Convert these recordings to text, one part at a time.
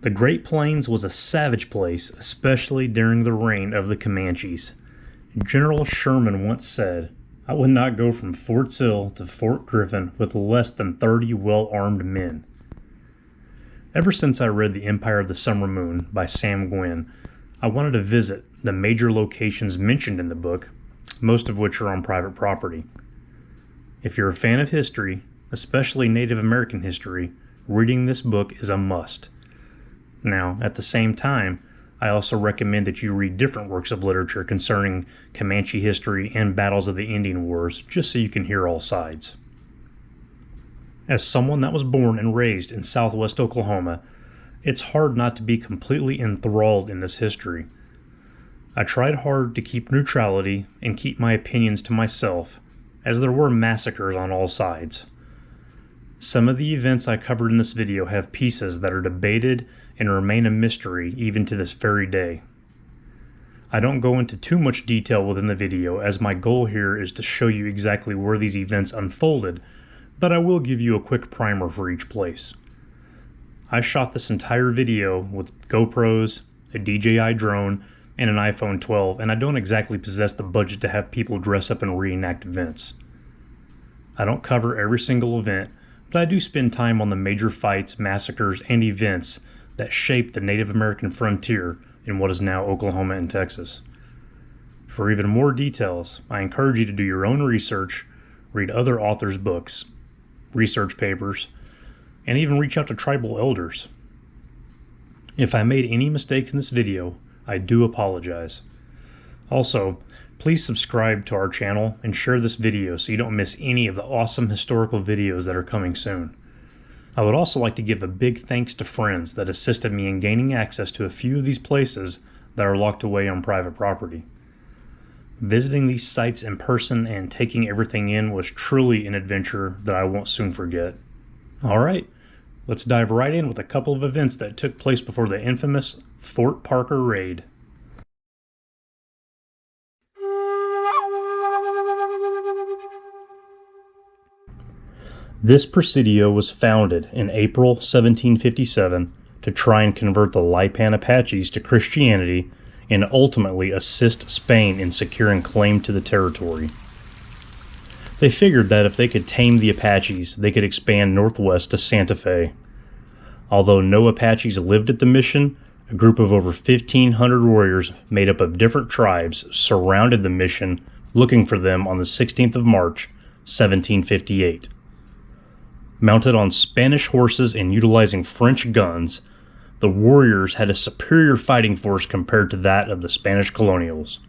The Great Plains was a savage place, especially during the reign of the Comanches. General Sherman once said, "I would not go from Fort Sill to Fort Griffin with less than 30 well-armed men." Ever since I read The Empire of the Summer Moon by Sam Gwynne, I wanted to visit the major locations mentioned in the book, most of which are on private property. If you're a fan of history, especially Native American history, reading this book is a must. Now, at the same time, I also recommend that you read different works of literature concerning Comanche history and battles of the Indian Wars, just so you can hear all sides. As someone that was born and raised in southwest Oklahoma, it's hard not to be completely enthralled in this history. I tried hard to keep neutrality and keep my opinions to myself, as there were massacres on all sides. Some of the events I covered in this video have pieces that are debated and remain a mystery even to this very day. I don't go into too much detail within the video, as my goal here is to show you exactly where these events unfolded, but I will give you a quick primer for each place. I shot this entire video with GoPros, a DJI drone, and an iPhone 12, and I don't exactly possess the budget to have people dress up and reenact events. I don't cover every single event, but I do spend time on the major fights, massacres, and events that shaped the Native American frontier in what is now Oklahoma and Texas. For even more details, I encourage you to do your own research, read other authors' books, research papers, and even reach out to tribal elders. If I made any mistakes in this video, I do apologize. Also, please subscribe to our channel and share this video so you don't miss any of the awesome historical videos that are coming soon. I would also like to give a big thanks to friends that assisted me in gaining access to a few of these places that are locked away on private property. Visiting these sites in person and taking everything in was truly an adventure that I won't soon forget. Alright, let's dive right in with a couple of events that took place before the infamous Fort Parker raid. This presidio was founded in April 1757 to try and convert the Lipan Apaches to Christianity and ultimately assist Spain in securing claim to the territory. They figured that if they could tame the Apaches, they could expand northwest to Santa Fe. Although no Apaches lived at the mission, a group of over 1,500 warriors made up of different tribes surrounded the mission looking for them on the 16th of March, 1758. Mounted on Spanish horses and utilizing French guns, the warriors had a superior fighting force compared to that of the Spanish colonials.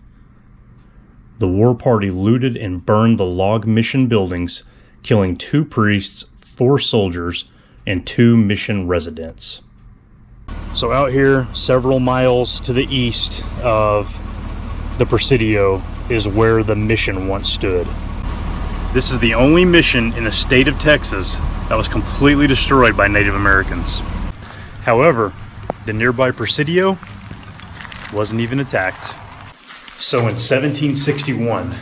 The war party looted and burned the log mission buildings, killing 2 priests, 4 soldiers, and 2 mission residents. So out here, several miles to the east of the Presidio, is where the mission once stood. This is the only mission in the state of Texas that was completely destroyed by Native Americans. However, the nearby Presidio wasn't even attacked. So in 1761,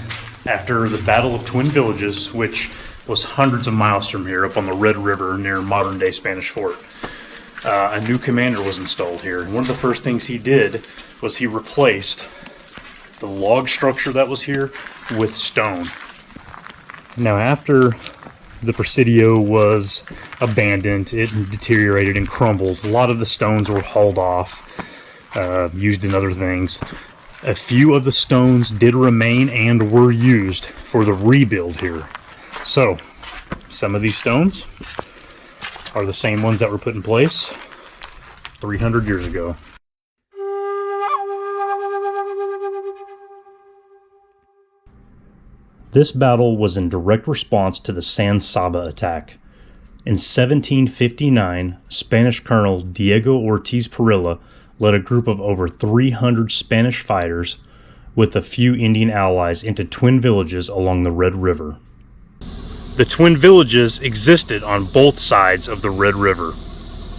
after the Battle of Twin Villages, which was hundreds of miles from here up on the Red River near modern-day Spanish Fort, a new commander was installed here. And one of the first things he did was he replaced the log structure that was here with stone. Now, after the Presidio was abandoned, it deteriorated and crumbled. A lot of the stones were hauled off, used in other things. A few of the stones did remain and were used for the rebuild here. So, some of these stones are the same ones that were put in place 300 years ago. This battle was in direct response to the San Saba attack. In 1759, Spanish Colonel Diego Ortiz Parilla led a group of over 300 Spanish fighters with a few Indian allies into twin villages along the Red River. The twin villages existed on both sides of the Red River.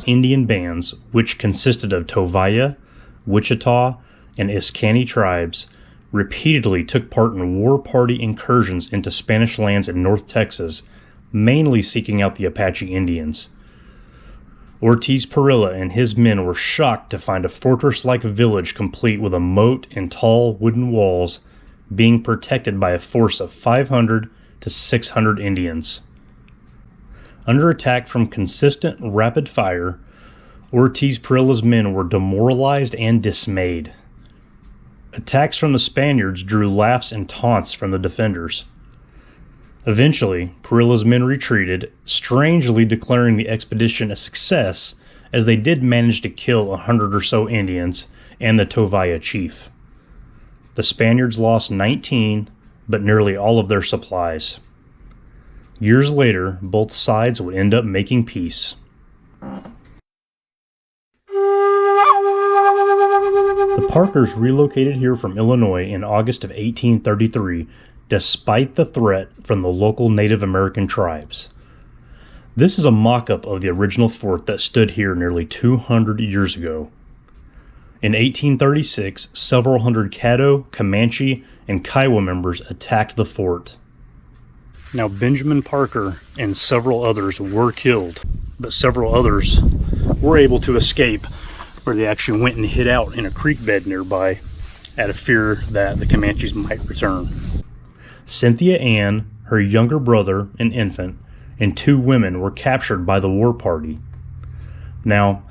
Indian bands, which consisted of Tovaya, Wichita, and Iskani tribes, repeatedly took part in war party incursions into Spanish lands in North Texas, mainly seeking out the Apache Indians. Ortiz Parilla and his men were shocked to find a fortress-like village complete with a moat and tall wooden walls being protected by a force of 500 to 600 Indians. Under attack from consistent rapid fire, Ortiz Parilla's men were demoralized and dismayed. Attacks from the Spaniards drew laughs and taunts from the defenders. Eventually, Parilla's men retreated, strangely declaring the expedition a success, as they did manage to kill 100 or so Indians and the Tovaya chief. The Spaniards lost 19, but nearly all of their supplies. Years later, both sides would end up making peace. The Parkers relocated here from Illinois in August of 1833, despite the threat from the local Native American tribes. This is a mock-up of the original fort that stood here nearly 200 years ago. In 1836, several hundred Caddo, Comanche, and Kiowa members attacked the fort. Now, Benjamin Parker and several others were killed, but several others were able to escape, where they actually went and hid out in a creek bed nearby out of fear that the Comanches might return. Cynthia Ann, her younger brother, an infant, and 2 women were captured by the war party. Now,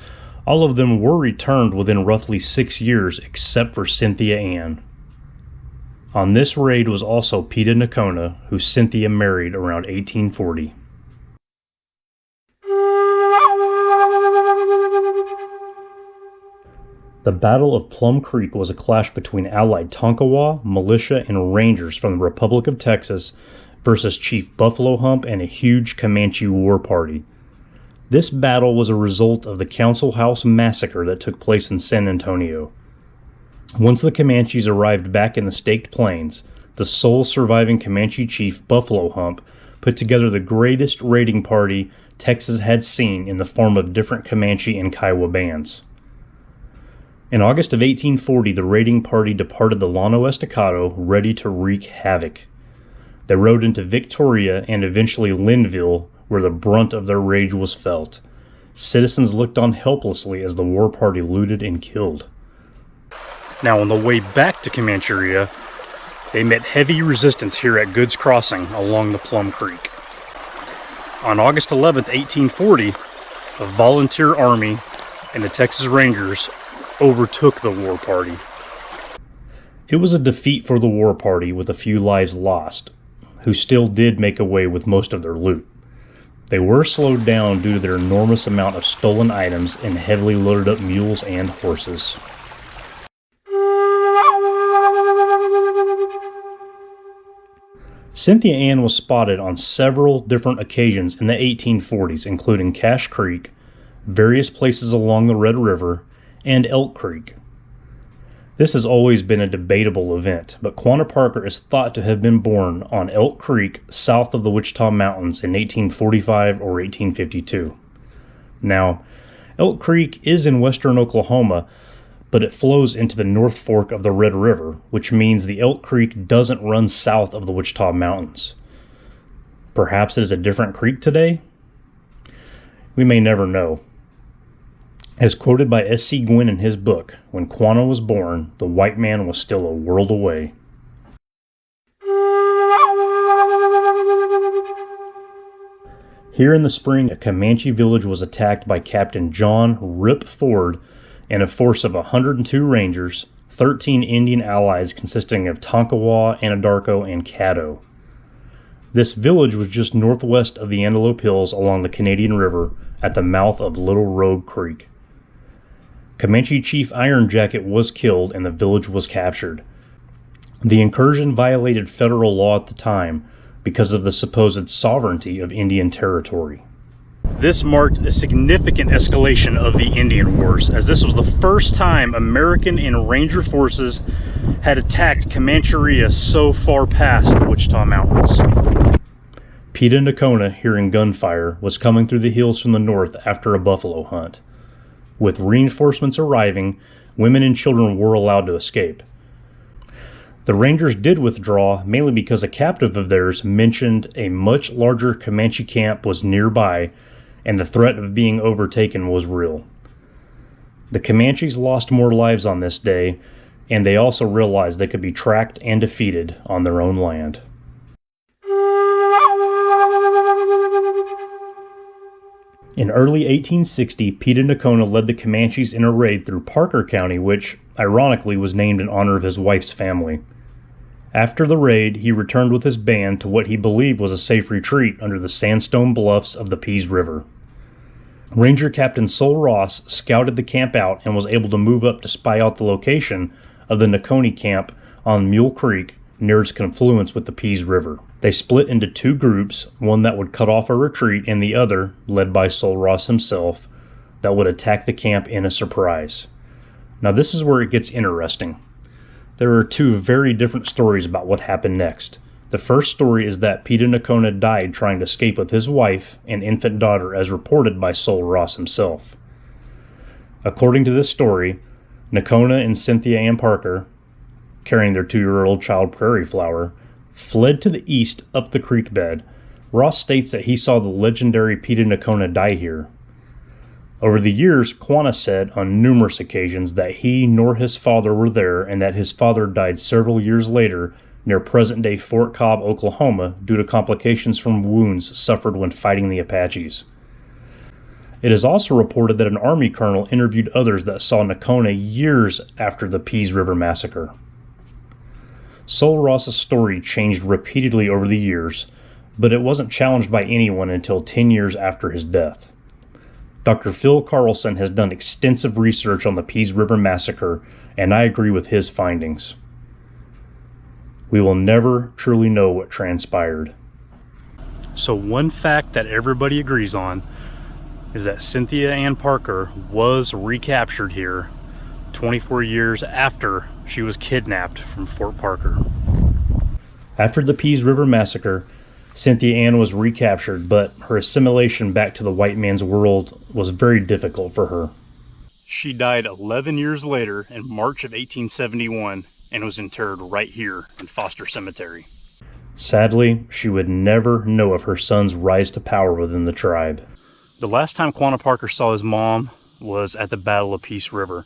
all of them were returned within roughly 6 years except for Cynthia Ann. On this raid was also Peter Nakona, who Cynthia married around 1840. The Battle of Plum Creek was a clash between allied Tonkawa, militia, and Rangers from the Republic of Texas versus Chief Buffalo Hump and a huge Comanche war party. This battle was a result of the Council House massacre that took place in San Antonio. Once the Comanches arrived back in the Staked Plains, the sole surviving Comanche chief, Buffalo Hump, put together the greatest raiding party Texas had seen in the form of different Comanche and Kiowa bands. In August of 1840, the raiding party departed the Llano Estacado, ready to wreak havoc. They rode into Victoria and eventually Linville, where the brunt of their rage was felt. Citizens looked on helplessly as the war party looted and killed. Now, on the way back to Comancheria, they met heavy resistance here at Goods Crossing along the Plum Creek. On August 11, 1840, a volunteer army and the Texas Rangers overtook the war party. It was a defeat for the war party with a few lives lost, who still did make away with most of their loot. They were slowed down due to their enormous amount of stolen items and heavily loaded up mules and horses. Cynthia Ann was spotted on several different occasions in the 1840s, including Cache Creek, various places along the Red River, and Elk Creek. This has always been a debatable event, but Quanah Parker is thought to have been born on Elk Creek south of the Wichita Mountains in 1845 or 1852. Now, Elk Creek is in western Oklahoma, but it flows into the North Fork of the Red River, which means the Elk Creek doesn't run south of the Wichita Mountains. Perhaps it is a different creek today? We may never know. As quoted by S.C. Gwynne in his book, when Quanah was born, the white man was still a world away. Here in the spring, a Comanche village was attacked by Captain John Rip Ford and a force of 102 Rangers, 13 Indian allies consisting of Tonkawa, Anadarko, and Caddo. This village was just northwest of the Antelope Hills along the Canadian River at the mouth of Little Robe Creek. Comanche Chief Iron Jacket was killed and the village was captured. The incursion violated federal law at the time because of the supposed sovereignty of Indian territory. This marked a significant escalation of the Indian Wars, as this was the first time American and Ranger forces had attacked Comancheria so far past the Wichita Mountains. Peter Nakona, hearing gunfire, was coming through the hills from the north after a buffalo hunt. With reinforcements arriving, women and children were allowed to escape. The Rangers did withdraw, mainly because a captive of theirs mentioned a much larger Comanche camp was nearby, and the threat of being overtaken was real. The Comanches lost more lives on this day, and they also realized they could be tracked and defeated on their own land. In early 1860, Pete Nakona led the Comanches in a raid through Parker County, which, ironically, was named in honor of his wife's family. After the raid, he returned with his band to what he believed was a safe retreat under the sandstone bluffs of the Pease River. Ranger Captain Sol Ross scouted the camp out and was able to move up to spy out the location of the Nakoni camp on Mule Creek near its confluence with the Pease River. They split into two groups, one that would cut off a retreat and the other, led by Sol Ross himself, that would attack the camp in a surprise. Now this is where it gets interesting. There are two very different stories about what happened next. The first story is that Pete Nakona died trying to escape with his wife and infant daughter as reported by Sol Ross himself. According to this story, Nakona and Cynthia Ann Parker, carrying their 2-year-old child Prairie Flower, fled to the east up the creek bed. Ross states that he saw the legendary Pete Nakona die here. Over the years, Quanah said on numerous occasions that he nor his father were there and that his father died several years later near present-day Fort Cobb, Oklahoma, due to complications from wounds suffered when fighting the Apaches. It is also reported that an Army colonel interviewed others that saw Nakona years after the Pease River Massacre. Sol Ross's story changed repeatedly over the years, but it wasn't challenged by anyone until 10 years after his death. Dr. Phil Carlson has done extensive research on the Pease River Massacre, and I agree with his findings. We will never truly know what transpired. So one fact that everybody agrees on is that Cynthia Ann Parker was recaptured here 24 years after she was kidnapped from Fort Parker. After the Pease River Massacre, Cynthia Ann was recaptured, but her assimilation back to the white man's world was very difficult for her. She died 11 years later in March of 1871 and was interred right here in Foster Cemetery. Sadly, she would never know of her son's rise to power within the tribe. The last time Quanah Parker saw his mom was at the Battle of Peace River,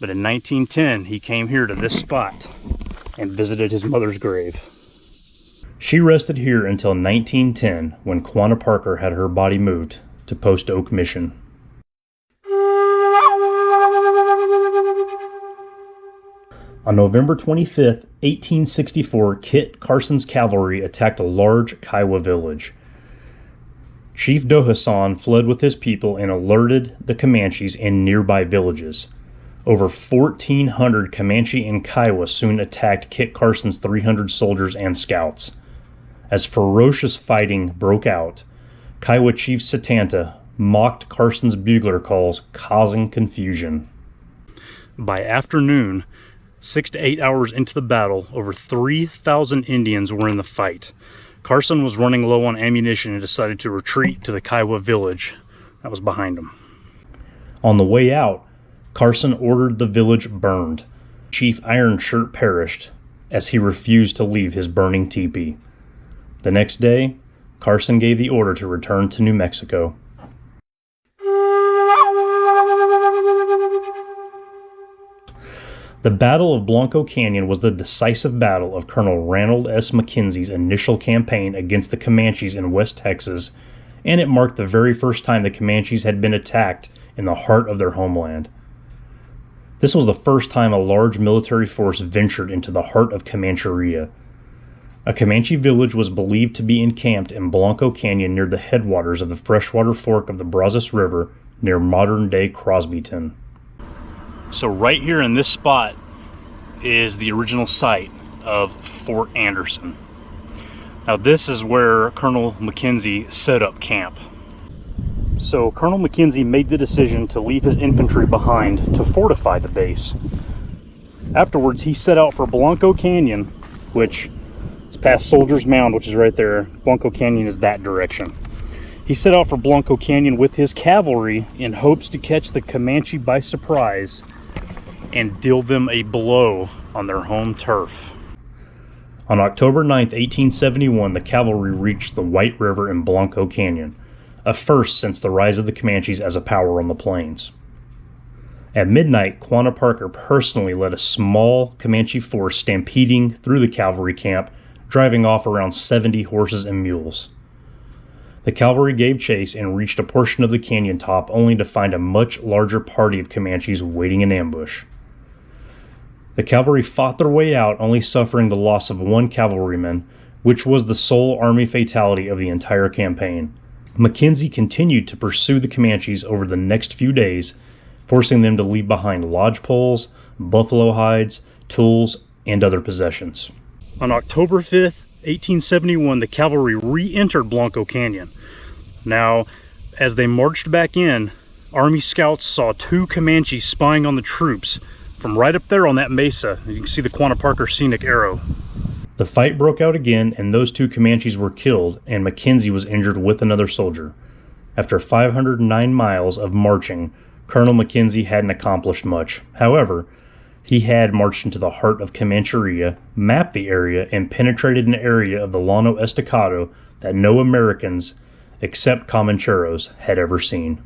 but in 1910 he came here to this spot and visited his mother's grave. She rested here until 1910 when Quanah Parker had her body moved to Post Oak Mission. On November 25, 1864, Kit Carson's cavalry attacked a large Kiowa village. Chief Dohasan fled with his people and alerted the Comanches in nearby villages. Over 1,400 Comanche and Kiowa soon attacked Kit Carson's 300 soldiers and scouts. As ferocious fighting broke out, Kiowa Chief Satanta mocked Carson's bugler calls, causing confusion. By afternoon, 6 to 8 hours into the battle, over 3,000 Indians were in the fight. Carson was running low on ammunition and decided to retreat to the Kiowa village that was behind him. On the way out, Carson ordered the village burned. Chief Ironshirt perished as he refused to leave his burning teepee. The next day, Carson gave the order to return to New Mexico. The Battle of Blanco Canyon was the decisive battle of Colonel Ranald S. McKenzie's initial campaign against the Comanches in West Texas, and it marked the very first time the Comanches had been attacked in the heart of their homeland. This was the first time a large military force ventured into the heart of Comancheria. A Comanche village was believed to be encamped in Blanco Canyon near the headwaters of the freshwater fork of the Brazos River near modern-day Crosbyton. So right here in this spot is the original site of Fort Anderson. Now this is where Colonel McKenzie set up camp. So Colonel McKenzie made the decision to leave his infantry behind to fortify the base. Afterwards, he set out for Blanco Canyon, which is past Soldier's Mound, which is right there. Blanco Canyon is that direction. He set out for Blanco Canyon with his cavalry in hopes to catch the Comanche by surprise and deal them a blow on their home turf. On October 9, 1871, the cavalry reached the White River in Blanco Canyon. a first since the rise of the Comanches as a power on the plains. At midnight, Quanah Parker personally led a small Comanche force stampeding through the cavalry camp, driving off around 70 horses and mules. The cavalry gave chase and reached a portion of the canyon top only to find a much larger party of Comanches waiting in ambush. The cavalry fought their way out, only suffering the loss of one cavalryman, which was the sole Army fatality of the entire campaign. Mackenzie continued to pursue the Comanches over the next few days, forcing them to leave behind lodge poles, buffalo hides, tools, and other possessions. On October 5th, 1871, the cavalry re-entered Blanco Canyon. Now, as they marched back in, Army scouts saw two Comanches spying on the troops from right up there on that mesa. You can see the Quanah Parker scenic arrow. The fight broke out again, and those two Comanches were killed, and Mackenzie was injured with another soldier. After 509 miles of marching, Colonel Mackenzie hadn't accomplished much. However, he had marched into the heart of Comancheria, mapped the area, and penetrated an area of the Llano Estacado that no Americans, except Comancheros, had ever seen.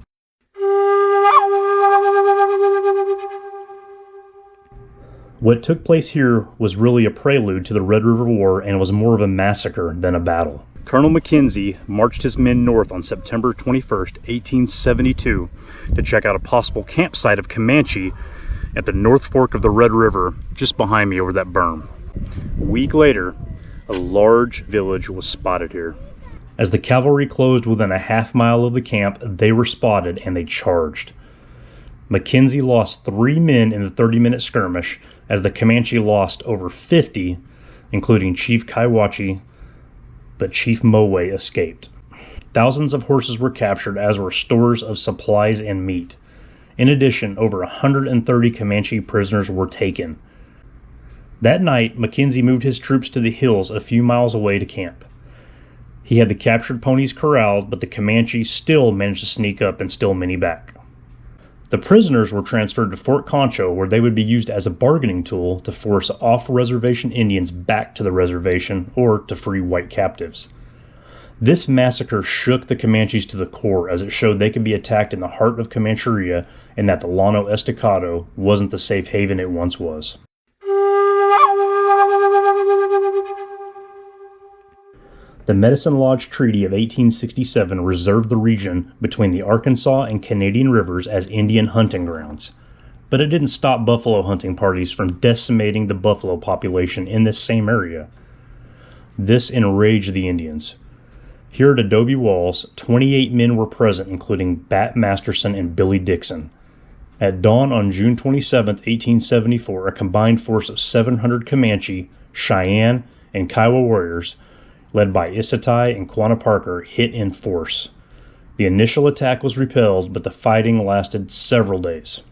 What took place here was really a prelude to the Red River War and was more of a massacre than a battle. Colonel Mackenzie marched his men north on September 21st, 1872 to check out a possible campsite of Comanche at the North Fork of the Red River just behind me over that berm. A week later, a large village was spotted here. As the cavalry closed within a half-mile of the camp, they were spotted and they charged. Mackenzie lost 3 men in the 30-minute skirmish, as the Comanche lost over 50, including Chief Kaiwachi, but Chief Moway escaped. Thousands of horses were captured, as were stores of supplies and meat. In addition, over 130 Comanche prisoners were taken. That night, Mackenzie moved his troops to the hills a few miles away to camp. He had the captured ponies corralled, but the Comanche still managed to sneak up and steal many back. The prisoners were transferred to Fort Concho, where they would be used as a bargaining tool to force off-reservation Indians back to the reservation or to free white captives. This massacre shook the Comanches to the core, as it showed they could be attacked in the heart of Comancheria and that the Llano Estacado wasn't the safe haven it once was. The Medicine Lodge Treaty of 1867 reserved the region between the Arkansas and Canadian rivers as Indian hunting grounds, but it didn't stop buffalo hunting parties from decimating the buffalo population in this same area. This enraged the Indians. Here at Adobe Walls, 28 men were present, including Bat Masterson and Billy Dixon. At dawn on June 27, 1874, a combined force of 700 Comanche, Cheyenne, and Kiowa warriors, led by Issatai and Quanah Parker, hit in force. The initial attack was repelled, but the fighting lasted several days.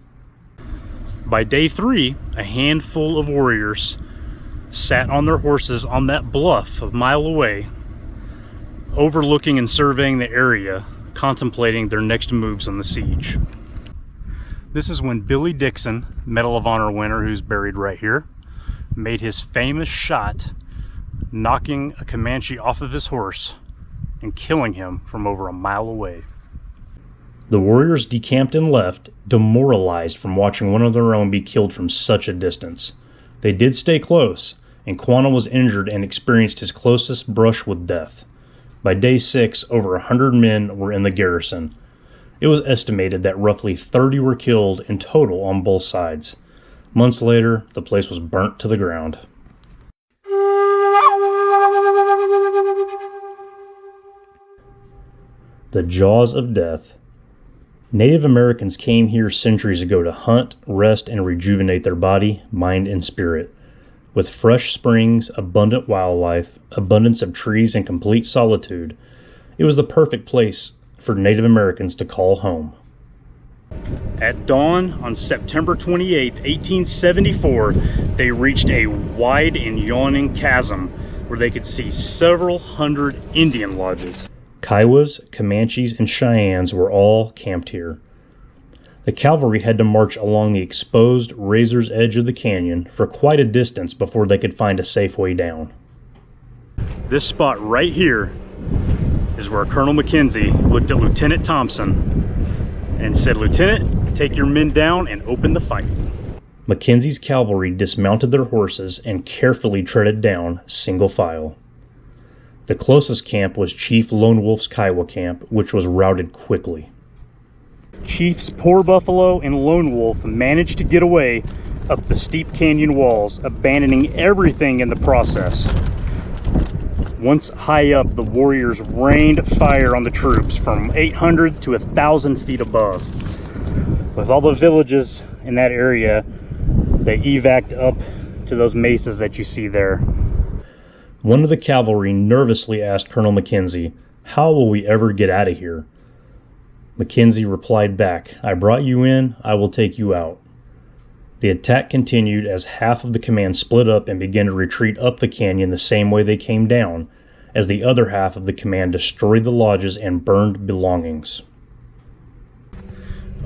By day 3, a handful of warriors sat on their horses on that bluff a mile away, overlooking and surveying the area, contemplating their next moves on the siege. This is when Billy Dixon, Medal of Honor winner who's buried right here, made his famous shot, knocking a Comanche off of his horse and killing him from over a mile away. The warriors decamped and left, demoralized from watching one of their own be killed from such a distance. They did stay close, and Quanah was injured and experienced his closest brush with death. By day 6, over 100 men were in the garrison. It was estimated that roughly 30 were killed in total on both sides. Months later, the place was burnt to the ground. The Jaws of Death. Native Americans came here centuries ago to hunt, rest, and rejuvenate their body, mind, and spirit. With fresh springs, abundant wildlife, abundance of trees, and complete solitude, it was the perfect place for Native Americans to call home. At dawn on September 28, 1874, they reached a wide and yawning chasm where they could see several hundred Indian lodges. Kiowas, Comanches, and Cheyennes were all camped here. The cavalry had to march along the exposed razor's edge of the canyon for quite a distance before they could find a safe way down. This spot right here is where Colonel McKenzie looked at Lieutenant Thompson and said, "Lieutenant, take your men down and open the fight." Mackenzie's cavalry dismounted their horses and carefully treaded down single file. The closest camp was Chief Lone Wolf's Kiowa camp, which was routed quickly. Chiefs Poor Buffalo and Lone Wolf managed to get away up the steep canyon walls, abandoning everything in the process. Once high up, the warriors rained fire on the troops from 800 to 1,000 feet above. With all the villages in that area, they evac'd up to those mesas that you see there. One of the cavalry nervously asked Colonel McKenzie, "How will we ever get out of here?" McKenzie replied back, "I brought you in, I will take you out." The attack continued as half of the command split up and began to retreat up the canyon the same way they came down, as the other half of the command destroyed the lodges and burned belongings.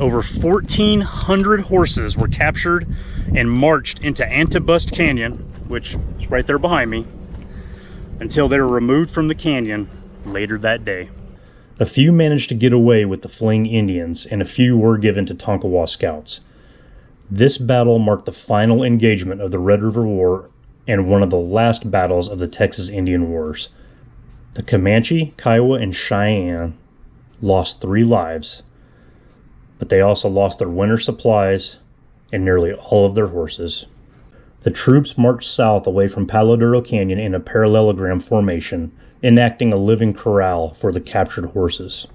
Over 1,400 horses were captured and marched into Antibust Canyon, which is right there behind me, until they were removed from the canyon later that day. A few managed to get away with the fleeing Indians, and a few were given to Tonkawa scouts. This battle marked the final engagement of the Red River War and one of the last battles of the Texas Indian Wars. The Comanche, Kiowa, and Cheyenne lost 3 lives, but they also lost their winter supplies and nearly all of their horses. The troops marched south away from Palo Duro Canyon in a parallelogram formation, enacting a living corral for the captured horses.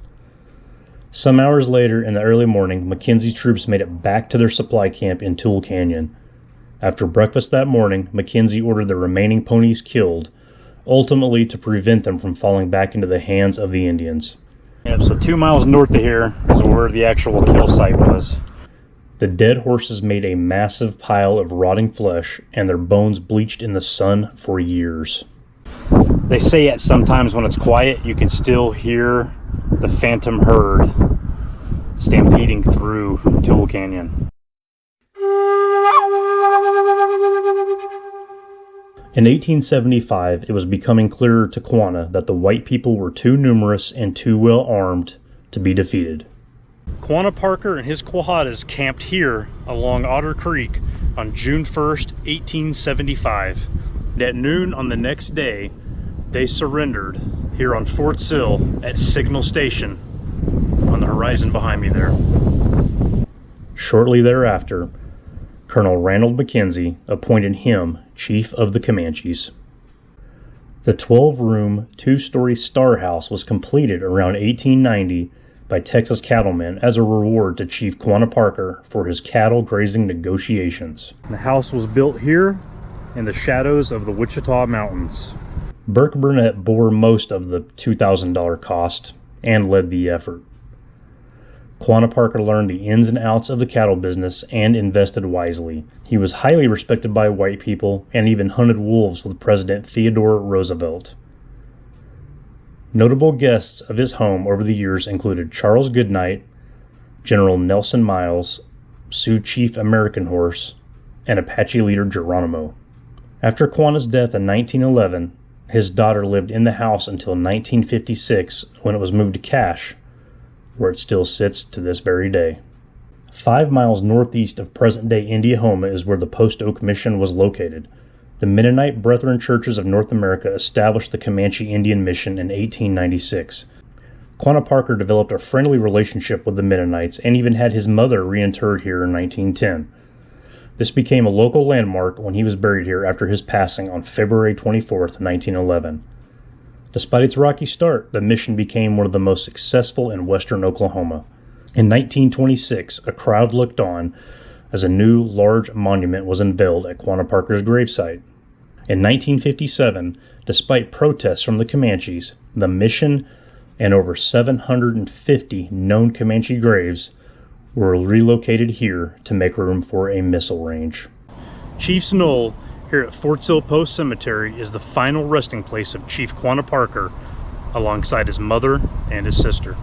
Some hours later, in the early morning, Mackenzie's troops made it back to their supply camp in Toole Canyon. After breakfast that morning, Mackenzie ordered the remaining ponies killed, ultimately to prevent them from falling back into the hands of the Indians. Yep, so 2 miles north of here is where the actual kill site was. The dead horses made a massive pile of rotting flesh, and their bones bleached in the sun for years. They say at sometimes when it's quiet, you can still hear the phantom herd stampeding through Toole Canyon. In 1875, it was becoming clearer to Quanah that the white people were too numerous and too well armed to be defeated. Quanah Parker and his Quahadas camped here along Otter Creek on June 1st, 1875. And at noon on the next day, they surrendered here on Fort Sill at Signal Station on the horizon behind me there. Shortly thereafter, Colonel Randall McKenzie appointed him Chief of the Comanches. The 12-room, 2-story Star House was completed around 1890 by Texas cattlemen as a reward to Chief Quanah Parker for his cattle grazing negotiations. The house was built here in the shadows of the Wichita Mountains. Burke Burnett bore most of the $2,000 cost and led the effort. Quanah Parker learned the ins and outs of the cattle business and invested wisely. He was highly respected by white people and even hunted wolves with President Theodore Roosevelt. Notable guests of his home over the years included Charles Goodnight, General Nelson Miles, Sioux Chief American Horse, and Apache leader Geronimo. After Quanah's death in 1911, his daughter lived in the house until 1956 when it was moved to Cache, where it still sits to this very day. 5 miles northeast of present-day Indiahoma is where the Post Oak Mission was located. The Mennonite Brethren Churches of North America established the Comanche Indian Mission in 1896. Quanah Parker developed a friendly relationship with the Mennonites and even had his mother reinterred here in 1910. This became a local landmark when he was buried here after his passing on February 24, 1911. Despite its rocky start, the mission became one of the most successful in western Oklahoma. In 1926, a crowd looked on as a new large monument was unveiled at Quanah Parker's gravesite. In 1957, despite protests from the Comanches, the mission and over 750 known Comanche graves were relocated here to make room for a missile range. Chief's Knoll here at Fort Sill Post Cemetery is the final resting place of Chief Quanah Parker alongside his mother and his sister.